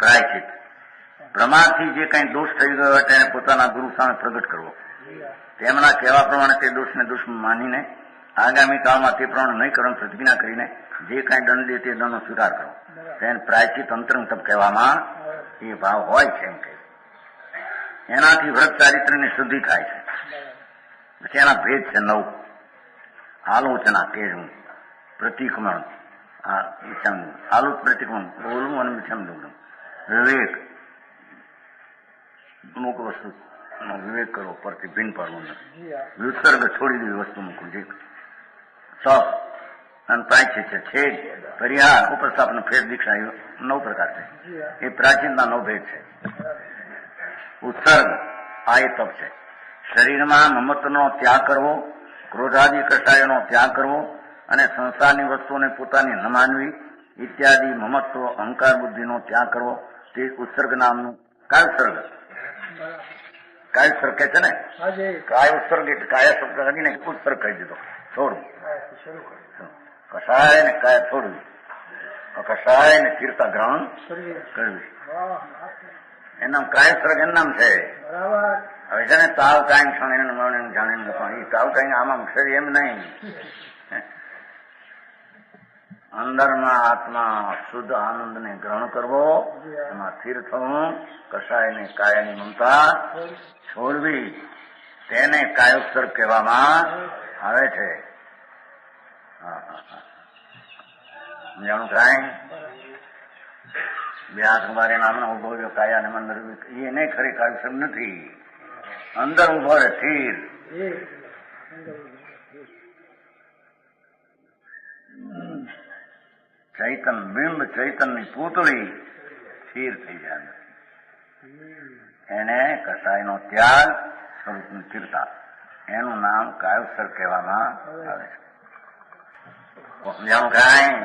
પ્રાયચિત. ભ્રમાથી જે કંઈ દોષ થઈ ગયો હોય તેને પોતાના ગુરુ સામે પ્રગટ કરવો. તેમના કહેવા પ્રમાણે તે દોષને દોષ માનીને આગામી કાળમાં તે પ્રમાણે નહીં કરવાની પ્રતિજ્ઞા કરીને જે કાંઈ દંડ દે તે દંડનો સ્વીકાર કરો. તેને પ્રાયચિત અંતરંગ તપ કહેવામાં એ ભાવ હોય છે. એમ કહે એનાથી વ્રત ચારિત્રની શુદ્ધિ થાય છે. પછી એના ભેદ છે 9. આલોચના તેજવું, પ્રતિક્રમણ, આલોચ પ્રતિક્રમણ બોલવું અને વિષમ વિવેક, અમુક વસ્તુ વિવેક કરવો, પરથી ભિન્ન પાડવું નથી. વિસર્ગ છોડી દેવી વસ્તુ મૂકવું. જે તપ અને પ્રાયચિત છે, છેદ, પરિહાર, ઉપસ્થાપન, ફેર, દીક્ષા એ 9 પ્રકાર છે. એ પ્રાચીનના 9 ભેદ છે. ઉત્સર્ગ આ એ તપ છે. શરીરમાં મમત્વનો ત્યાગ કરવો, ક્રોધાદી કષાયોનો ત્યાગ કરવો અને સંસારની વસ્તુઓને પોતાની ન માનવી ઇત્યાદિ મમત્વ અહંકાર બુદ્ધિનો ત્યાગ કરવો તે ઉત્સર્ગ નામનું. કાયસર્ગ, કાયસર્ગ કે છે ને, કાય ઉત્સર્ગ એટલે કાયા શબ્દ કરીને ઉત્સર્ગ કહી દીધો. છોડવું કષાય ને કાયા છોડવી, કષાય ને તીર્થા ગ્રહણ કરવી. એનામ કાયસર્ગ એમ નામ છે. હવે છે ને તાવ કાંઈ ક્ષણે જાણીને એ તાવ કાંઈ આમાં છે એમ નહીં. અંદરમાં આત્મા શુદ્ધ આનંદને ગ્રહણ કરવો, એમાં સ્થિર થવું, કષાયને કાયાની મમતા છોડવી, તેને કાયોત્સર્ગ કહેવામાં આવે છે. જાણું કાંઈ બે હાથ મારે નામનો ઉભો રહ્યો કાયા ને અંદર એ નહીં ખરી કાયોત્સર્ગ નથી. અંદર ઉભો રહે સ્થિર. ચૈતન બિંબ, ચૈતનની પૂતળી સ્થિર થઈ જાય. એને કસાયનો ત્યાગ, સ્વરૂપની સ્થિરતા, એનું નામ કાયોત્સર્ગ કહેવામાં આવે છે. જાણું કાંઈ